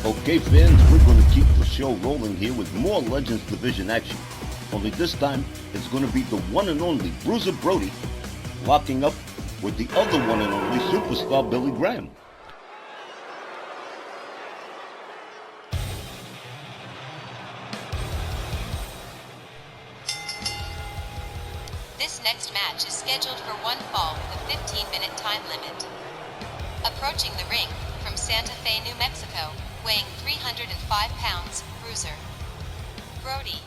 Okay fans, we're going to keep the show rolling here with more Legends Division action. Only this time, it's going to be the one and only Bruiser Brody locking up with the other one and only superstar Billy Graham. This next match is scheduled for one fall with a 15-minute time limit. Approaching the ring from Santa Fe, New Mexico, weighing 305 pounds, Bruiser Brody.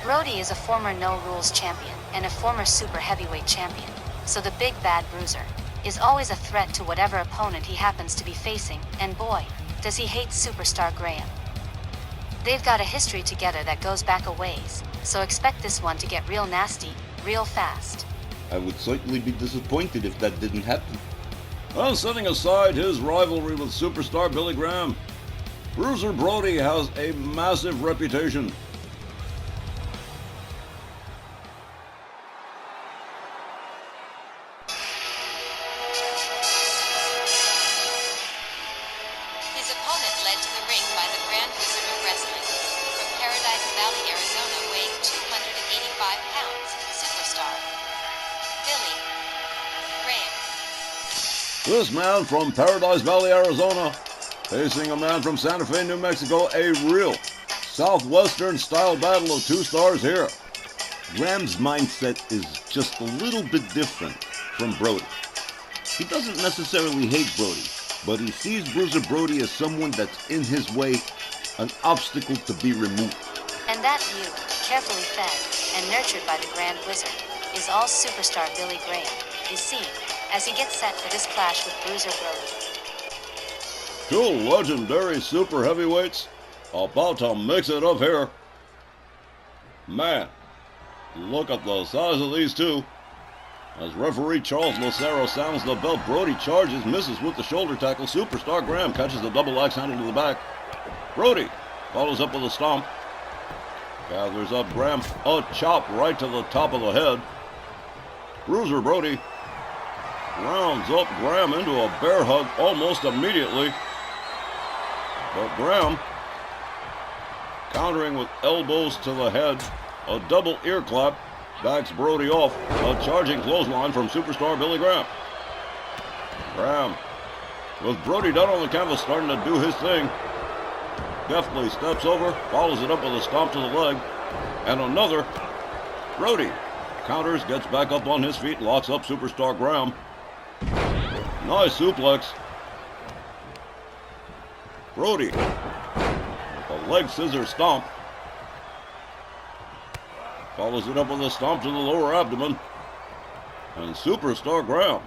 Brody is a former No Rules champion and a former super heavyweight champion, so the big bad Bruiser is always a threat to whatever opponent he happens to be facing, and boy, does he hate superstar Graham. They've got a history together that goes back a ways, so expect this one to get real nasty, real fast. I would certainly be disappointed if that didn't happen. Well, setting aside his rivalry with superstar Billy Graham, Bruiser Brody has a massive reputation. His opponent led to the ring by the Grand Wizard of Wrestling. From Paradise Valley, Arizona, weighing 285 pounds, superstar Billy Graham. This man from Paradise Valley, Arizona, facing a man from Santa Fe, New Mexico, a real Southwestern-style battle of two stars here. Graham's mindset is just a little bit different from Brody. He doesn't necessarily hate Brody, but he sees Bruiser Brody as someone that's in his way, an obstacle to be removed. And that view, carefully fed and nurtured by the Grand Wizard, is all superstar Billy Graham is seeing as he gets set for this clash with Bruiser Brody. Two legendary super heavyweights about to mix it up here. Man, look at the size of these two. As referee Charles Lucero sounds the bell, Brody charges, misses with the shoulder tackle. Superstar Graham catches the double axe handle to the back. Brody follows up with a stomp. Gathers up Graham, a chop right to the top of the head. Bruiser Brody rounds up Graham into a bear hug almost immediately. But Graham countering with elbows to the head, a double ear clap backs Brody off, a charging clothesline from superstar Billy Graham. Graham, with Brody down on the canvas starting to do his thing, deftly steps over, follows it up with a stomp to the leg, and another. Brody counters, gets back up on his feet, locks up superstar Graham. Nice suplex. Brody with a leg scissor stomp. Follows it up with a stomp to the lower abdomen. And superstar Graham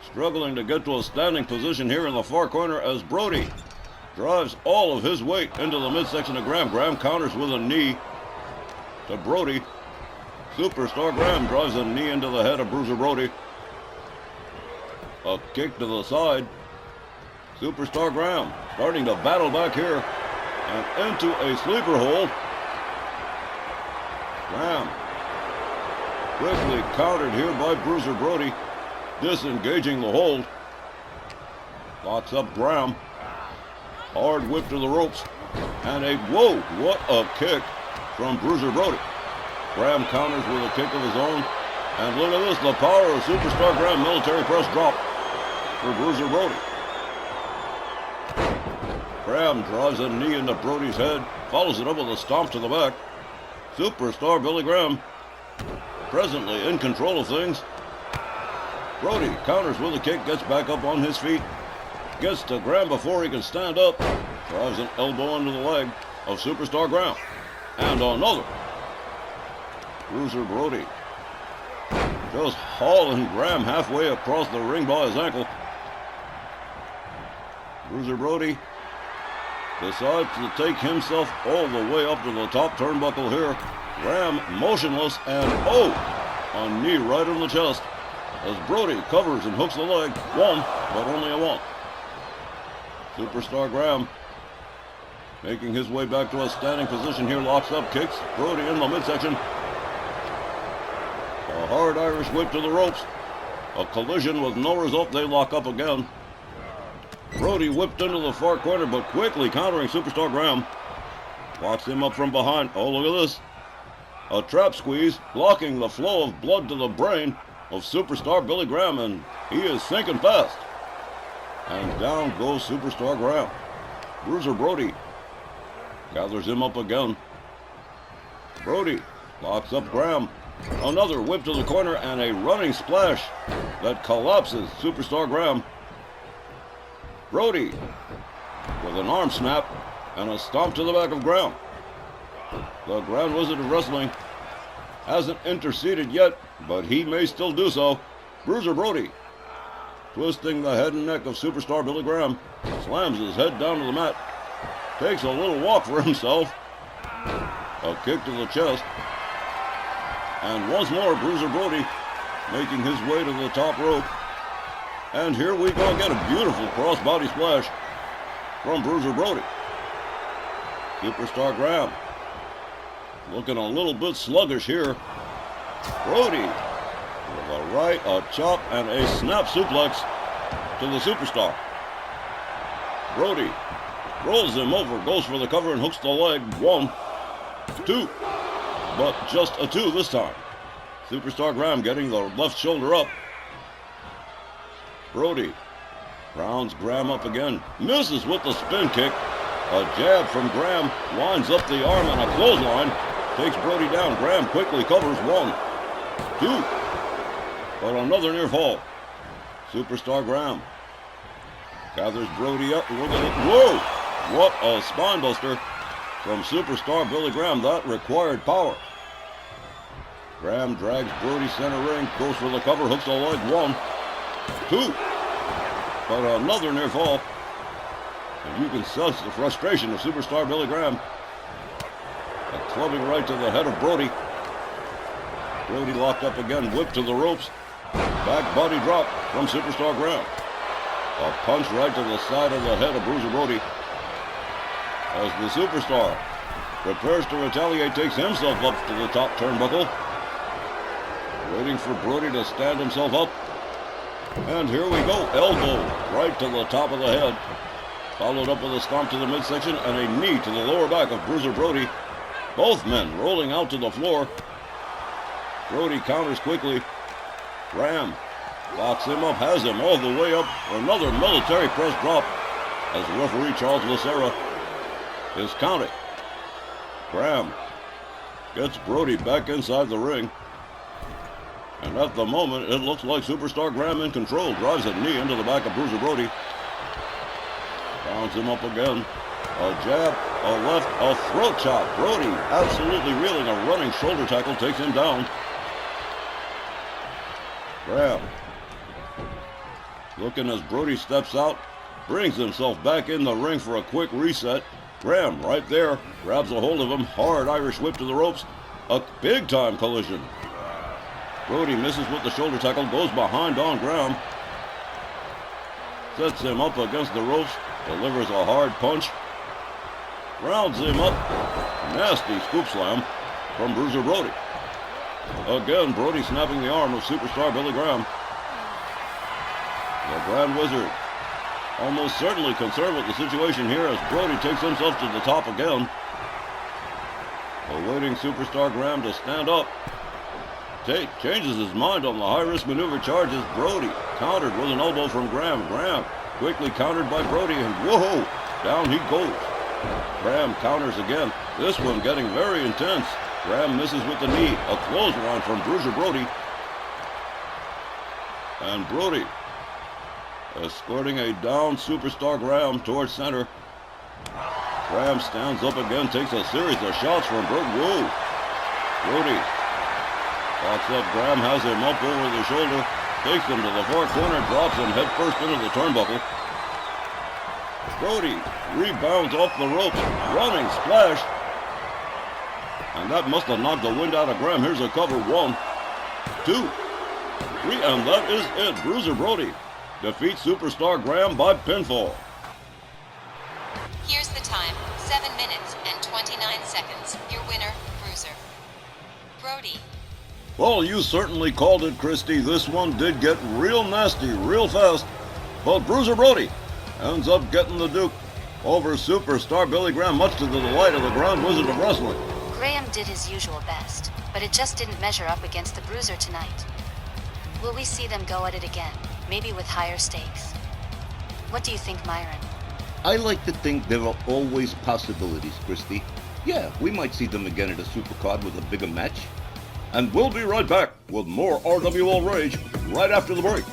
struggling to get to a standing position here in the far corner as Brody drives all of his weight into the midsection of Graham. Graham counters with a knee to Brody. Superstar Graham drives a knee into the head of Bruiser Brody. A kick to the side. Superstar Graham starting to battle back here and into a sleeper hold. Graham quickly countered here by Bruiser Brody, disengaging the hold. Locks up Graham. Hard whip to the ropes. And whoa, what a kick from Bruiser Brody. Graham counters with a kick of his own. And look at this, the power of superstar Graham, military press drop for Bruiser Brody. Graham drives a knee into Brody's head, follows it up with a stomp to the back. Superstar Billy Graham, presently in control of things. Brody counters with a kick, gets back up on his feet, gets to Graham before he can stand up, drives an elbow into the leg of superstar Graham, and another. Bruiser Brody just hauling Graham halfway across the ring by his ankle. Bruiser Brody decides to take himself all the way up to the top turnbuckle here. Graham motionless and a knee right in the chest as Brody covers and hooks the leg. One, but only a one. Superstar Graham making his way back to a standing position here, locks up, kicks Brody in the midsection. A hard Irish whip to the ropes. A collision with no result. They lock up again. Brody whipped into the far corner, but quickly countering Superstar Graham. Locks him up from behind. Oh, look at this. A trap squeeze, blocking the flow of blood to the brain of Superstar Billy Graham, and he is sinking fast. And down goes Superstar Graham. Bruiser Brody gathers him up again. Brody locks up Graham. Another whip to the corner and a running splash that collapses Superstar Graham. Brody with an arm snap and a stomp to the back of Graham. The Grand Wizard of Wrestling hasn't interceded yet, but he may still do so. Bruiser Brody twisting the head and neck of Superstar Billy Graham, slams his head down to the mat, takes a little walk for himself, a kick to the chest, and once more Bruiser Brody making his way to the top rope. And here we go again, a beautiful crossbody splash from Bruiser Brody. Superstar Graham looking a little bit sluggish here. Brody with a right, a chop, and a snap suplex to the Superstar. Brody rolls him over, goes for the cover and hooks the leg. 1, 2, but just a 2 this time. Superstar Graham getting the left shoulder up. Brody rounds Graham up again, misses with the spin kick. A jab from Graham winds up the arm and a clothesline takes Brody down. Graham quickly covers. 1, 2, but another near fall. Superstar Graham gathers Brody up. Look at it. Whoa! What a spine buster from Superstar Billy Graham. That required power. Graham drags Brody center ring, goes for the cover, hooks the leg. 1, 2, but another near fall. And you can sense the frustration of Superstar Billy Graham. A clubbing right to the head of Brody. Brody locked up again, whipped to the ropes. Back body drop from Superstar Graham. A punch right to the side of the head of Bruiser Brody. As the Superstar prepares to retaliate, takes himself up to the top turnbuckle. Waiting for Brody to stand himself up. And here we go, elbow right to the top of the head. Followed up with a stomp to the midsection and a knee to the lower back of Bruiser Brody. Both men rolling out to the floor. Brody counters quickly. Graham locks him up, has him all the way up for another military press drop as referee Charles Lucera is counting. Graham gets Brody back inside the ring. And at the moment, it looks like Superstar Graham in control. Drives a knee into the back of Bruiser Brody. Rounds him up again. A jab, a left, a throat chop. Brody absolutely reeling. A running shoulder tackle takes him down. Graham looking as Brody steps out. Brings himself back in the ring for a quick reset. Graham right there. Grabs a hold of him. Hard Irish whip to the ropes. A big time collision. Brody misses with the shoulder tackle. Goes behind on Graham. Sets him up against the ropes. Delivers a hard punch. Rounds him up. Nasty scoop slam from Bruiser Brody. Again, Brody snapping the arm of Superstar Billy Graham. The Grand Wizard almost certainly concerned with the situation here as Brody takes himself to the top again. Awaiting Superstar Graham to stand up. Changes his mind on the high-risk maneuver, charges Brody. Countered with an elbow from Graham. Graham quickly countered by Brody, and whoa, down he goes. Graham counters again, this one getting very intense. Graham misses with the knee, a clothesline from Bruiser Brody. And Brody escorting a down Superstar Graham towards center. Graham stands up again, takes a series of shots from Brody. Whoa! Brody locks up Graham, has him up over the shoulder, takes him to the far corner, drops him head first into the turnbuckle. Brody rebounds off the ropes, running splash. And that must have knocked the wind out of Graham. Here's a cover. 1, 2, 3, and that is it. Bruiser Brody defeats Superstar Graham by pinfall. Here's the time, 7 minutes and 29 seconds. Your winner, Bruiser Brody. Well, you certainly called it, Christy. This one did get real nasty real fast. But Bruiser Brody ends up getting the Duke over superstar Billy Graham, much to the delight of the Grand Wizard of Wrestling. Graham did his usual best, but it just didn't measure up against the Bruiser tonight. Will we see them go at it again, maybe with higher stakes? What do you think, Myron? I like to think there are always possibilities, Christy. Yeah, we might see them again at a supercard with a bigger match. And we'll be right back with more RWL Rage right after the break.